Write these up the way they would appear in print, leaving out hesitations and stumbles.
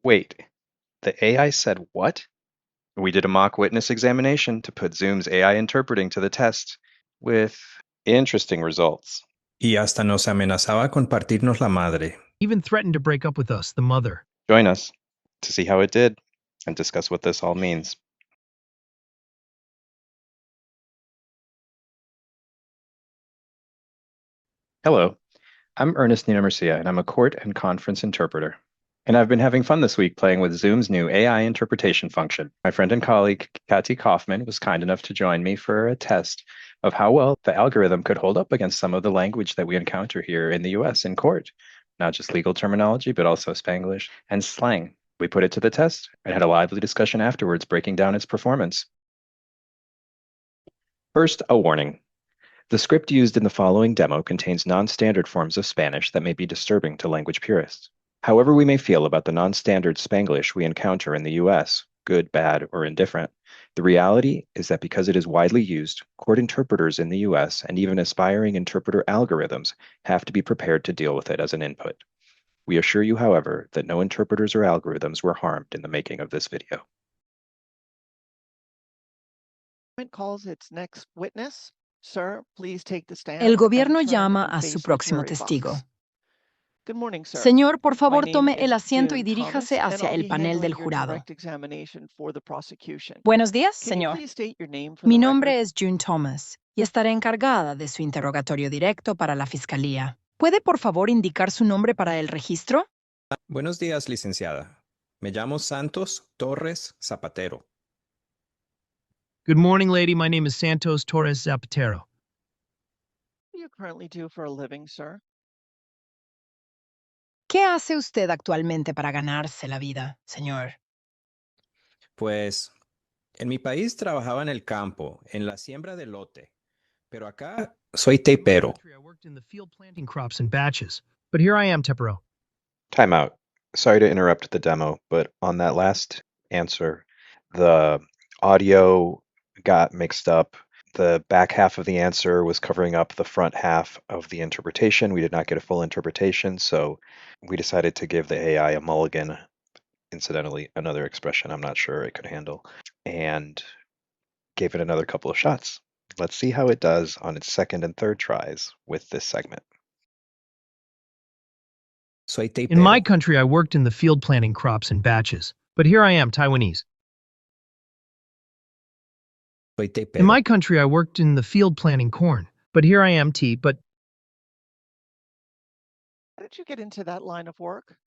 Wait, the AI said what? We did a mock witness examination to put Zoom's AI interpreting to the test with interesting results. Y hasta nos amenazaba con partirnos la madre. Even threatened to break up with us, the mother. Join us to see how it did and discuss what this all means. Hello, I'm Ernest Niño-Murcia, and I'm a court and conference interpreter. And I've been having fun this week playing with Zoom's new AI interpretation function. My friend and colleague, Katty Kauffman, was kind enough to join me for a test of how well the algorithm could hold up against some of the language that we encounter here in the US in court. Not just legal terminology, but also Spanglish and slang. We put it to the test and had a lively discussion afterwards, breaking down its performance. First, a warning. The script used in the following demo contains non-standard forms of Spanish that may be disturbing to language purists. However we may feel about the non-standard Spanglish we encounter in the US, good, bad, or indifferent, the reality is that because it is widely used, court interpreters in the US and even aspiring interpreter algorithms have to be prepared to deal with it as an input. We assure you, however, that no interpreters or algorithms were harmed in the making of this video. Calls its next witness. Sir, please take the stand. El gobierno llama a su próximo testigo. Good morning, sir. Señor, por favor, My tome name el is asiento y June diríjase Thomas, hacia and I'll el be panel handling del your jurado. direct examination for the prosecution. Buenos días, Can you señor. please state your name for Mi the nombre record? es June Thomas y estaré encargada de su interrogatorio directo para la fiscalía. ¿Puede, por favor, indicar su nombre para el registro? Buenos días, licenciada. Me llamo Santos Torres Zapatero. Good morning, lady. My name is Santos Torres Zapatero. What do you currently do for a living, sir? ¿Qué hace usted actualmente para ganarse la vida, señor? Pues, en mi país trabajaba en el campo, en la siembra de lote. Pero acá soy In my teipero. country, I worked in the field planting crops in batches. But here I am, Tepero. Time out. Sorry to interrupt the demo, but on that last answer, the audio got mixed up. The back half of the answer was covering up the front half of the interpretation. We did not get a full interpretation, so we decided to give the AI a mulligan. Incidentally, another expression I'm not sure it could handle, and gave it another couple of shots. Let's see how it does on its second and third tries with this segment. Soy teipero. In my country, I worked in the field planting crops in batches. But here I am, Taiwanese. Soy teipero. In my country, I worked in the field planting corn. But here I am, but How did you get into that line of work?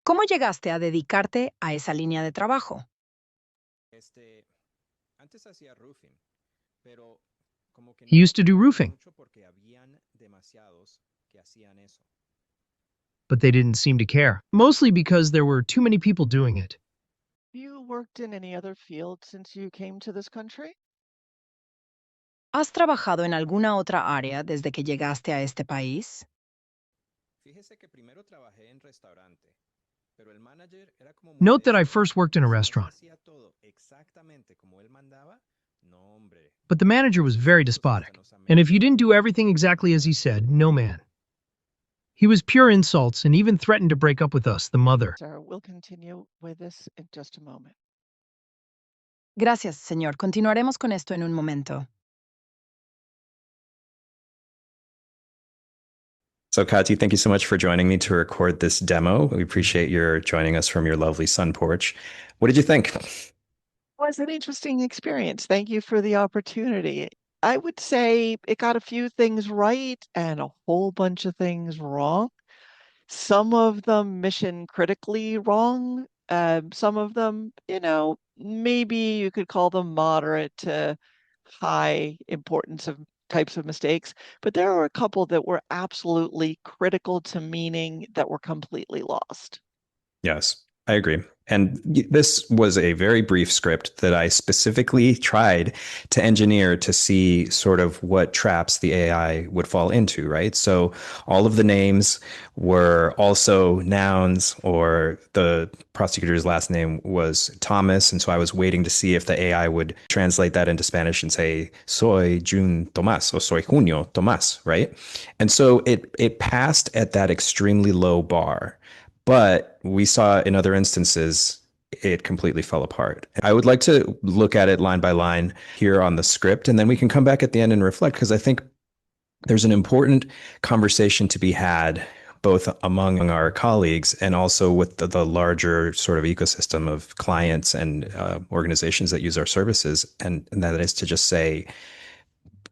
¿Cómo llegaste a dedicarte a esa línea de trabajo? Antes hacía roofing, pero como que he used to do roofing, mucho porque habían demasiados que hacían eso. but they didn't seem to care. Mostly because there were too many people doing it. Have you worked in any other field since you came to this country? ¿Has trabajado en alguna otra área desde que llegaste a este país? Fíjese que primero trabajé en restaurante, pero el manager era como muy Note that I déspota. first worked in a Si no se restaurant, hacía todo exactamente como él mandaba, no, hombre. but the manager was very despotic. And if you didn't do everything exactly as he said, no man. He was pure insults and even threatened to break up with us, the mother. Sir, we'll continue with this in just a moment. Gracias, señor. Continuaremos con esto en un momento. So, Katty, thank you so much for joining me to record this demo. We appreciate your joining us from your lovely sun porch. What did you think? It was an interesting experience. Thank you for the opportunity. I would say it got a few things right and a whole bunch of things wrong. Some of them mission critically wrong. Some of them, maybe you could call them moderate to high importance of types of mistakes, but there were a couple that were absolutely critical to meaning that were completely lost. Yes, I agree. And this was a very brief script that I specifically tried to engineer to see sort of what traps the AI would fall into, right? So all of the names were also nouns, or the prosecutor's last name was Thomas. And so I was waiting to see if the AI would translate that into Spanish and say, soy June Tomás, or soy Junio Tomás, right? And so it passed at that extremely low bar. But we saw in other instances it completely fell apart. I would like to look at it line by line here on the script, and then we can come back at the end and reflect because I think there's an important conversation to be had both among our colleagues and also with the larger sort of ecosystem of clients and organizations that use our services. And that is to just say,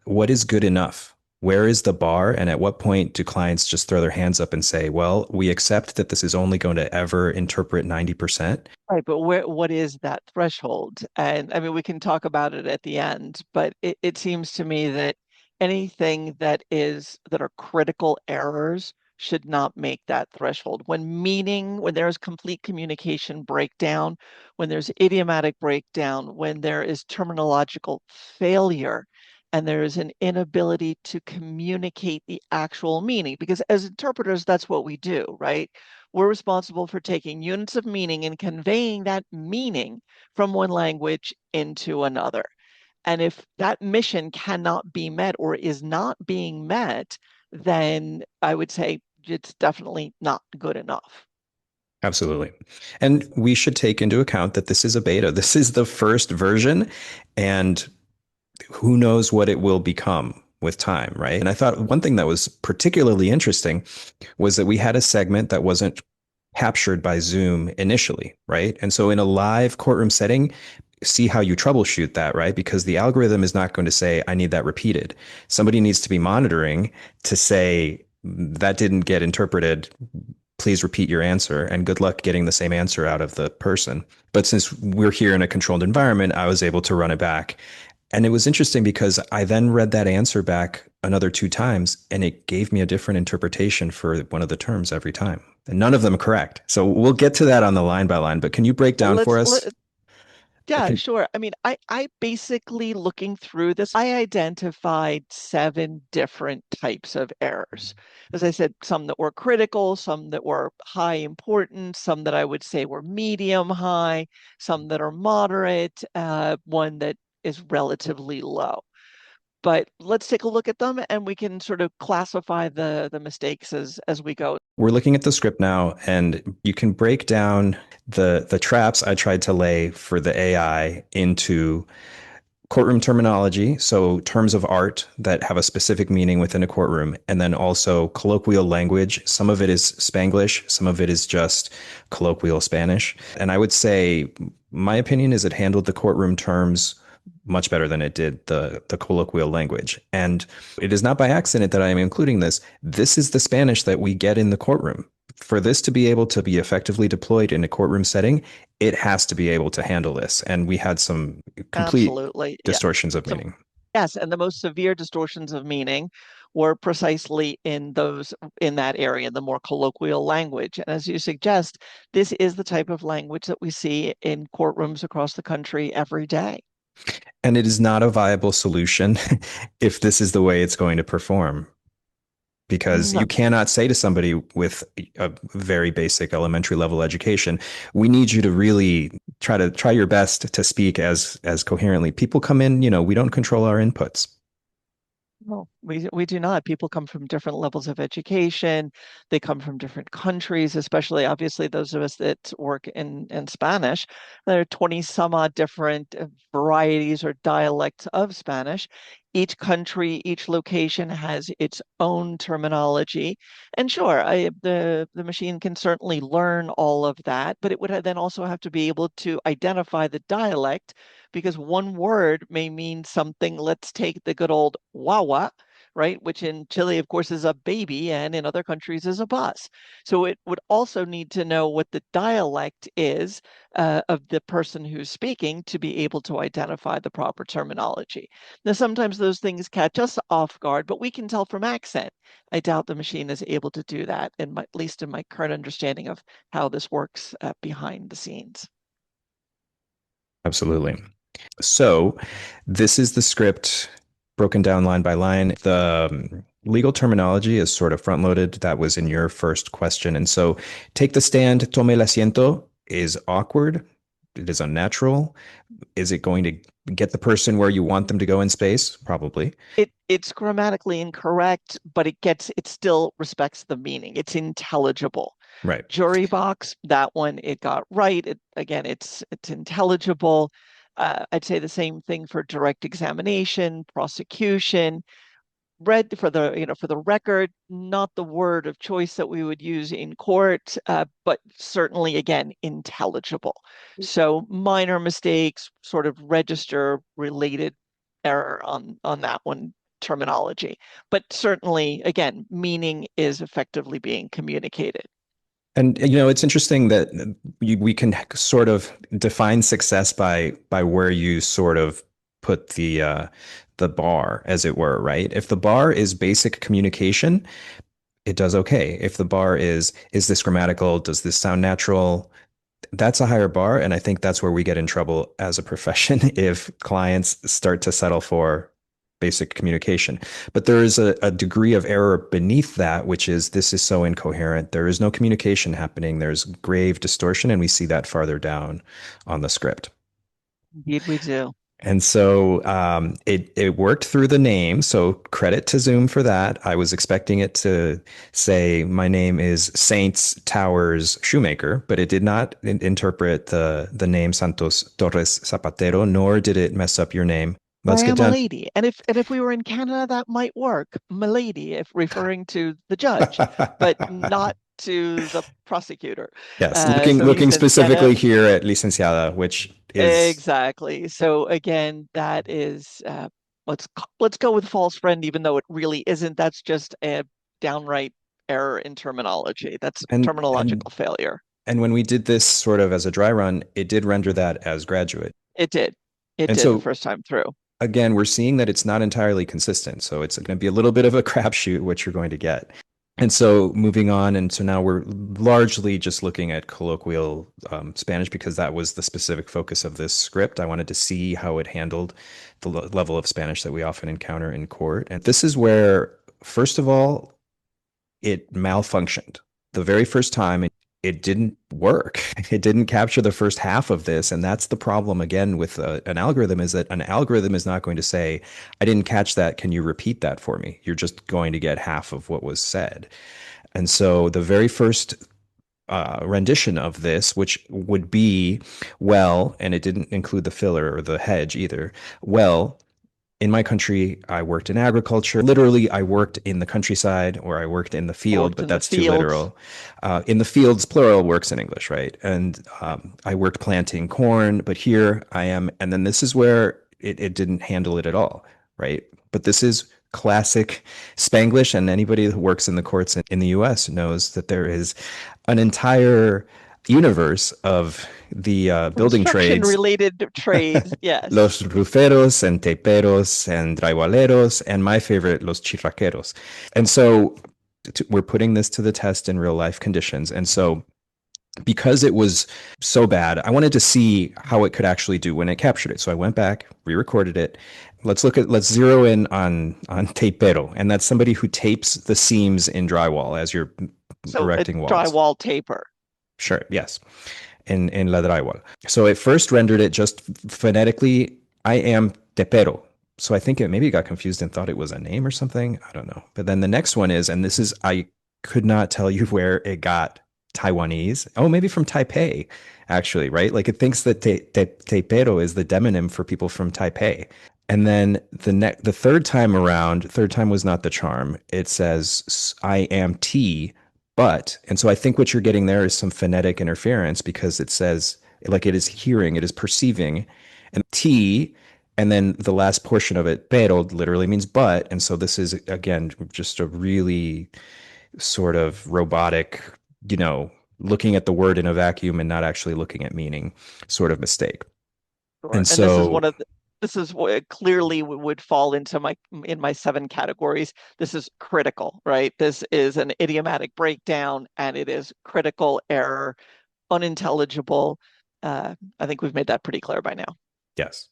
what is good enough? Where is the bar? And at what point do clients just throw their hands up and say, well, we accept that this is only going to ever interpret 90%? Right, but what is that threshold? And I mean, we can talk about it at the end, but it seems to me that anything that are critical errors should not make that threshold. When there's complete communication breakdown, when there's idiomatic breakdown, when there is terminological failure, and there is an inability to communicate the actual meaning, because as interpreters, that's what we do, right? We're responsible for taking units of meaning and conveying that meaning from one language into another. And if that mission cannot be met or is not being met, then I would say it's definitely not good enough. Absolutely. And we should take into account that this is a beta. This is the first version, and who knows what it will become with time, right? And I thought one thing that was particularly interesting was that we had a segment that wasn't captured by Zoom initially, right? And so in a live courtroom setting, see how you troubleshoot that, right? Because the algorithm is not going to say, I need that repeated. Somebody needs to be monitoring to say, that didn't get interpreted. Please repeat your answer, and good luck getting the same answer out of the person. But since we're here in a controlled environment, I was able to run it back. And it was interesting because I then read that answer back another 2 times, and it gave me a different interpretation for one of the terms every time. And none of them correct. So we'll get to that on the line by line, but can you break Well, down for us? yeah, Can, sure. I mean, I basically looking through this, I identified 7 different types of errors. As I said, some that were critical, some that were high importance, some that I would say were medium high, some that are moderate, one that is relatively low. But let's take a look at them and we can sort of classify the mistakes as we go. we're looking at the script now, and you can break down the traps I tried to lay for the AI into courtroom terminology, so terms of art that have a specific meaning within a courtroom, and then also colloquial language. Some of it is Spanglish, some of it is just colloquial Spanish. And I would say, my opinion is it handled the courtroom terms much better than it did the colloquial language. And it is not by accident that I am including this. This is the Spanish that we get in the courtroom. For this to be able to be effectively deployed in a courtroom setting, it has to be able to handle this. And we had some complete Absolutely. Yeah. distortions of Some meaning. Yes, and the most severe distortions of meaning were precisely in that area, the more colloquial language. And as you suggest, this is the type of language that we see in courtrooms across the country every day. And it is not a viable solution if this is the way it's going to perform. Because No, you cannot say to somebody with a very basic elementary level education, we need you to really try your best to speak as coherently. People come in, we don't control our inputs. no, we do not. People come from different levels of education. They come from different countries, especially obviously those of us that work in Spanish. There are 20 some odd different varieties or dialects of Spanish. Each country, each location has its own terminology. And sure, the machine can certainly learn all of that, but it would then also have to be able to identify the dialect because one word may mean something. Let's take the good old wawa, right? Which in Chile, of course, is a baby, and in other countries is a bus. So it would also need to know what the dialect is of the person who's speaking to be able to identify the proper terminology. Now, sometimes those things catch us off guard, but we can tell from accent. I doubt the machine is able to do that, at least in my current understanding of how this works behind the scenes. Absolutely. So this is the script broken down line by line. The legal terminology is sort of front loaded. That was in your first question. And so take the stand, tome el asiento is awkward. It is unnatural. Is it going to get the person where you want them to go in space? Probably. It's grammatically incorrect, but it still respects the meaning. It's intelligible. Right. Jury box, that one it got right. Again, it's intelligible. I'd say the same thing for direct examination, prosecution. Read for the record, not the word of choice that we would use in court, but certainly again intelligible. So minor mistakes, sort of register related error on that one terminology, but certainly again meaning is effectively being communicated. And it's interesting that we can sort of define success by where you sort of put the bar, as it were, right? If the bar is basic communication, it does okay. If the bar is this grammatical? Does this sound natural? That's a higher bar, and I think that's where we get in trouble as a profession if clients start to settle for basic communication. But there is a degree of error beneath that, which is this is so incoherent. There is no communication happening. There's grave distortion, and we see that farther down on the script. Indeed, we do. And so it worked through the name. So credit to Zoom for that. I was expecting it to say, my name is Saints Towers Shoemaker, but it did not interpret the name Santos Torres Zapatero, nor did it mess up your name. I Let's get am a down. lady. And if we were in Canada, that might work. Milady, if referring to the judge, but not to the prosecutor. Yes, So looking licenciada. specifically here at licenciada, which is Exactly. So again, that is let's go with false friend, even though it really isn't. That's just a downright error in terminology. That's and terminological failure. and when we did this sort of as a dry run, it did render that as graduate. It did. It And did the so first time through. again, we're seeing that it's not entirely consistent. So it's going to be a little bit of a crapshoot what you're going to get. And so moving on, and so now we're largely just looking at colloquial Spanish because that was the specific focus of this script. I wanted to see how it handled the level of Spanish that we often encounter in court. And this is where, first of all, it malfunctioned. The very first time, it didn't work. It didn't capture the first half of this. And that's the problem again with an algorithm, is that an algorithm is not going to say, I didn't catch that. Can you repeat that for me? You're just going to get half of what was said. And so the very first rendition of this, which would be, well, and it didn't include the filler or the hedge either. Well, in my country, I worked in agriculture. Literally, I worked in the countryside or I worked in the field, Worked but in the that's too fields. literal. In the fields, plural works in English, right? And I worked planting corn, but here I am. And then this is where it didn't handle it at all, right? But this is classic Spanglish, and anybody who works in the courts in the US knows that there is an entire universe of the building Construction trades, related trades, yes. los ruferos and teperos and drywalleros, and my favorite, los chirraqueros. And so we're putting this to the test in real life conditions. And so because it was so bad, I wanted to see how it could actually do when it captured it. So I went back, re-recorded it. Let's zero in on tapero, and that's somebody who tapes the seams in drywall as you're So a erecting walls. drywall taper. Sure, yes. In la drywall. So it first rendered it just phonetically, I am tepero. So I think maybe it got confused and thought it was a name or something. I don't know. But then the next one is, and this is, I could not tell you where it got Taiwanese. Oh, maybe from Taipei, actually, right? Like it thinks that tepero is the demonym for people from Taipei. And then the third time around, third time was not the charm. It says, I am tea, but, and so I think what you're getting there is some phonetic interference because it says, like it is hearing, it is perceiving, and T, and then the last portion of it, pero, literally means but. And so this is, again, just a really sort of robotic, looking at the word in a vacuum and not actually looking at meaning sort of mistake. Sure. And And this is one so, of the, this is what clearly would fall into my 7 categories. This is critical, right? This is an idiomatic breakdown and it is critical error, unintelligible. I think we've made that pretty clear by now. yes,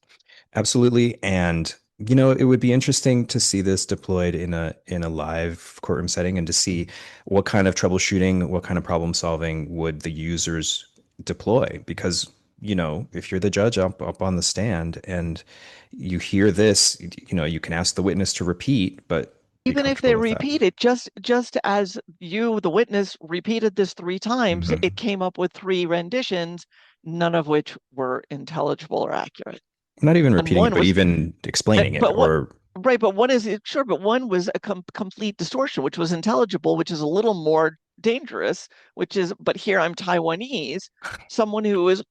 absolutely. And it would be interesting to see this deployed in a live courtroom setting and to see what kind of troubleshooting, what kind of problem solving would the users deploy. Because, if you're the judge up on the stand and you hear this, you can ask the witness to repeat, but be Even if they comfortable with that. repeat it, just as you, the witness, repeated this 3 times, Mhm. it came up with 3 renditions, none of which were intelligible or accurate. Not even And repeating it, one but was, even explaining it but what, or right, but one is sure, but one was a complete distortion, which was intelligible, which is a little more dangerous, which is, but here I'm Taiwanese. Someone who is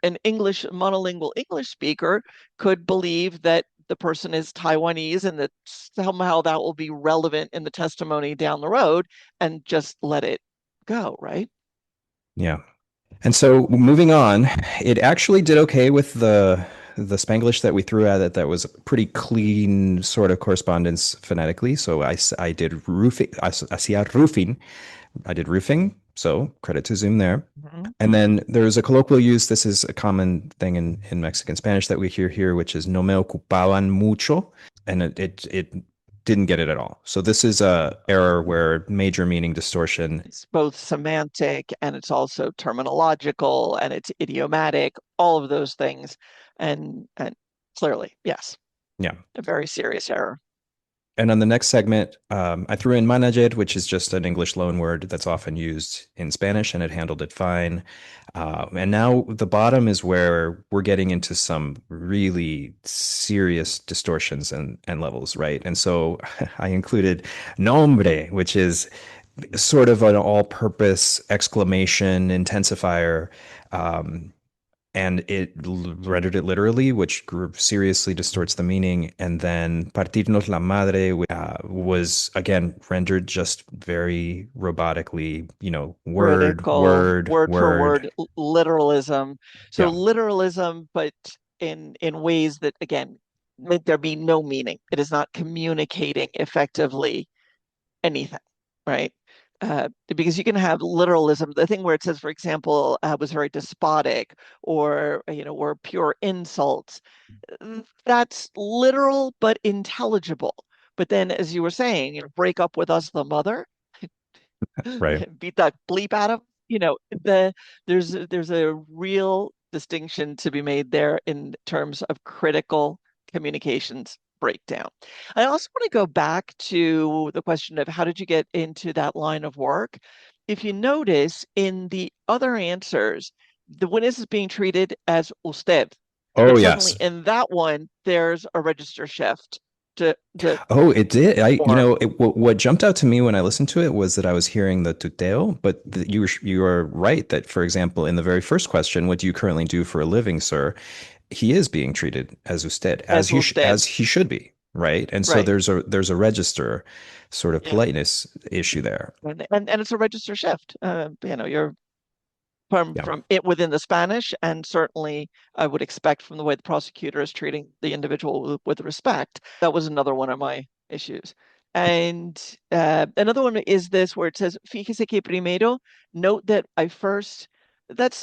an English, monolingual English speaker could believe that the person is Taiwanese and that somehow that will be relevant in the testimony down the road and just let it go, right? yeah. And so moving on, it actually did okay with the Spanglish that we threw at it that was pretty clean sort of correspondence phonetically. So I did roofing, hacía roofing. I did roofing. So credit to Zoom there. Mhm. And then there's a colloquial use. This is a common thing in Mexican Spanish that we hear here, which is no me ocupaban mucho. And it didn't get it at all. So this is a error where major meaning distortion. It's both semantic and it's also terminological and it's idiomatic, all of those things. And clearly, yes, Yeah. a very serious error. And on the next segment, I threw in manager, which is just an English loan word that's often used in Spanish, and it handled it fine. And now the bottom is where we're getting into some really serious distortions and levels, right? And so I included nombre, which is sort of an all-purpose exclamation intensifier. And it rendered it literally, which seriously distorts the meaning. And then partirnos la madre was again rendered just very robotically, word, Critical, word, word for word. word literalism. So Yeah, literalism, but in ways that again make there be no meaning. It is not communicating effectively anything, right? Because you can have literalism, the thing where it says, for example, was very despotic, or pure insults. That's literal but intelligible. But then, as you were saying, break up with us, the mother, right. beat that bleep out of, you know, the there's a real distinction to be made there in terms of critical communications breakdown. I also want to go back to the question of how did you get into that line of work? If you notice in the other answers, the witness is being treated as usted, Oh but suddenly yes. in that one, there's a register shift to the Oh, it did. form. What jumped out to me when I listened to it was that I was hearing the tuteo, but you are right that, for example, in the very first question, what do you currently do for a living, sir? He is being treated as usted, As usted, as he should be, right? And so right? there's a register sort of Yeah. politeness issue there. And it's a register shift. You're from Yeah, it within the Spanish, and certainly I would expect from the way the prosecutor is treating the individual with respect. That was another one of my issues. And another one is this where it says, fíjese que primero, note that I first,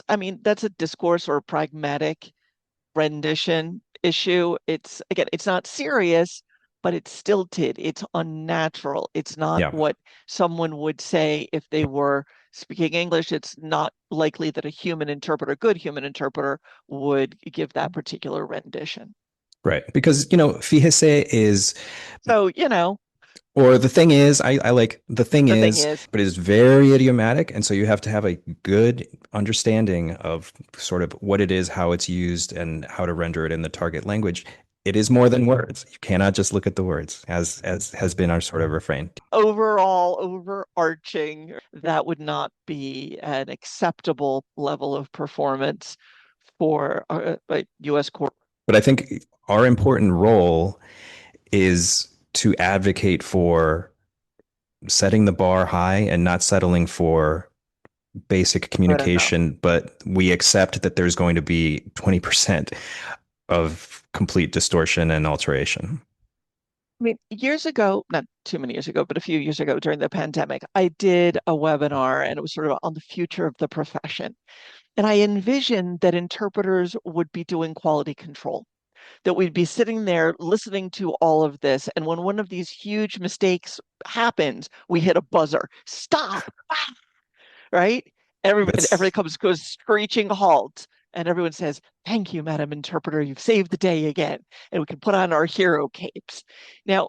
I mean, that's a discourse or a pragmatic rendition issue. It's again, it's not serious, but it's stilted. It's unnatural. It's not yeah, what someone would say if they were speaking English. It's not likely that a human interpreter, good human interpreter, would give that particular rendition. right. Because fíjese is So, or the thing is, I like the thing the thing is, is, but it's very idiomatic. And so you have to have a good understanding of sort of what it is, how it's used, and how to render it in the target language. It is more than words. You cannot just look at the words, as has been our sort of refrain. overall, overarching, that would not be an acceptable level of performance for a U.S. court. But I think our important role is to advocate for setting the bar high and not settling for basic Good enough. communication, but we accept that there's going to be 20% of complete distortion and alteration. I mean, years ago, not too many years ago, but a few years ago during the pandemic, I did a webinar and it was sort of on the future of the profession. And I envisioned that interpreters would be doing quality control, that we'd be sitting there listening to all of this. And when one of these huge mistakes happens, we hit a buzzer, stop, right? Everybody That's goes screeching halt. And everyone says, thank you, Madam Interpreter. You've saved the day again. And we can put on our hero capes. Now,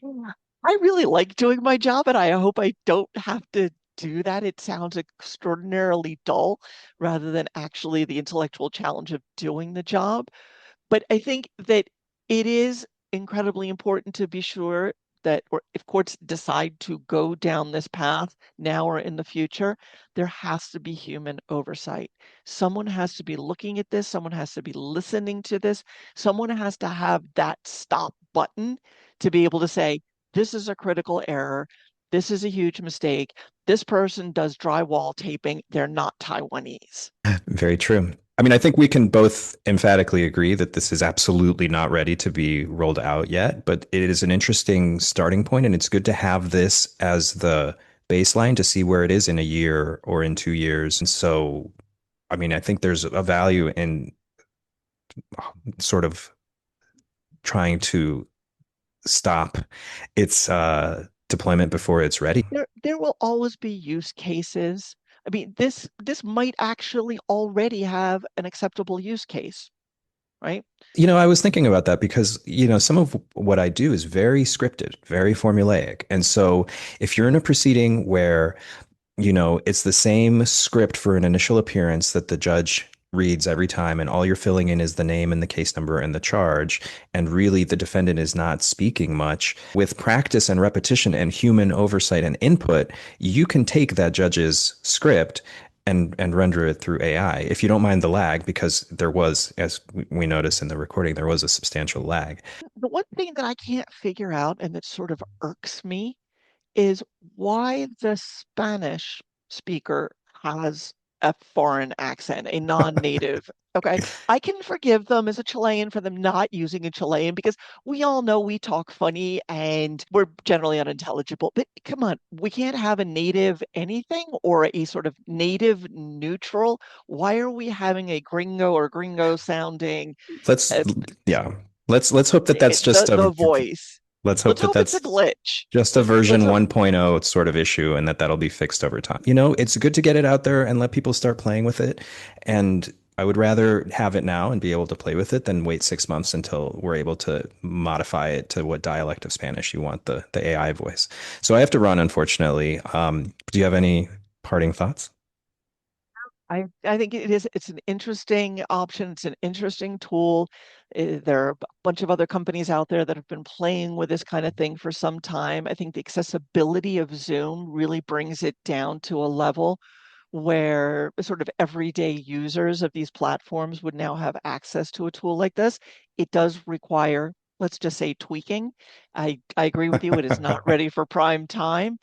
I really like doing my job, and I hope I don't have to do that. It sounds extraordinarily dull rather than actually the intellectual challenge of doing the job. But I think that it is incredibly important to be sure that, or if courts decide to go down this path now or in the future, there has to be human oversight. Someone has to be looking at this, someone has to be listening to this, someone has to have that stop button to be able to say, this is a critical error. This is a huge mistake. This person does drywall taping. They're not Taiwanese. Very true. I mean, I think we can both emphatically agree that this is absolutely not ready to be rolled out yet, but it is an interesting starting point, and it's good to have this as the baseline to see where it is in a year or in 2 years. And so, I mean, I think there's a value in sort of trying to stop its deployment before it's ready. There will always be use cases. I mean, this might actually already have an acceptable use case, right? I was thinking about that because, some of what I do is very scripted, very formulaic. And so if you're in a proceeding where it's the same script for an initial appearance that the judge reads every time, and all you're filling in is the name and the case number and the charge. And really, the defendant is not speaking much. With practice and repetition and human oversight and input, you can take that judge's script and render it through AI. If you don't mind the lag, because there was, as we noticed in the recording, there was a substantial lag. The one thing that I can't figure out and that sort of irks me is why the Spanish speaker has a foreign accent, a non-native. Okay, I can forgive them as a Chilean for them not using a Chilean because we all know we talk funny and we're generally unintelligible. But come on, we can't have a native anything or a sort of native neutral. Why are we having a gringo or gringo sounding Let's, uh, yeah, let's hope that that's just the a voice? let's hope Let's that hope it's a that's glitch. just a Let's version hope. 1.0 sort of issue, and that'll be fixed over time. It's good to get it out there and let people start playing with it. And I would rather have it now and be able to play with it than wait 6 months until we're able to modify it to what dialect of Spanish you want the AI voice. So I have to run, unfortunately. Do you have any parting thoughts? I think it's an interesting option. It's an interesting tool. There are a bunch of other companies out there that have been playing with this kind of thing for some time. I think the accessibility of Zoom really brings it down to a level where sort of everyday users of these platforms would now have access to a tool like this. It does require, let's just say, tweaking. I agree with you. It is not ready for prime time,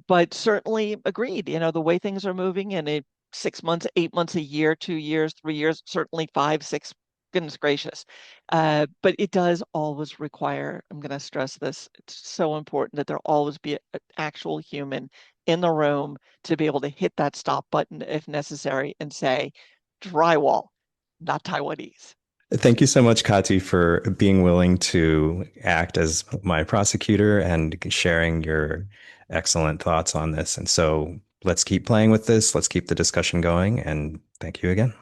but certainly agreed. The way things are moving and 6 months, 8 months, a year, 2 years, 3 years, certainly five, six, goodness gracious. But it does always require, I'm going to stress this, it's so important that there always be an actual human in the room to be able to hit that stop button if necessary and say, drywall, not Taiwanese. Thank you so much, Katty, for being willing to act as my prosecutor and sharing your excellent thoughts on this. And so let's keep playing with this. Let's keep the discussion going. And thank you again.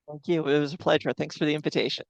Thank you. It was a pleasure. Thanks for the invitation.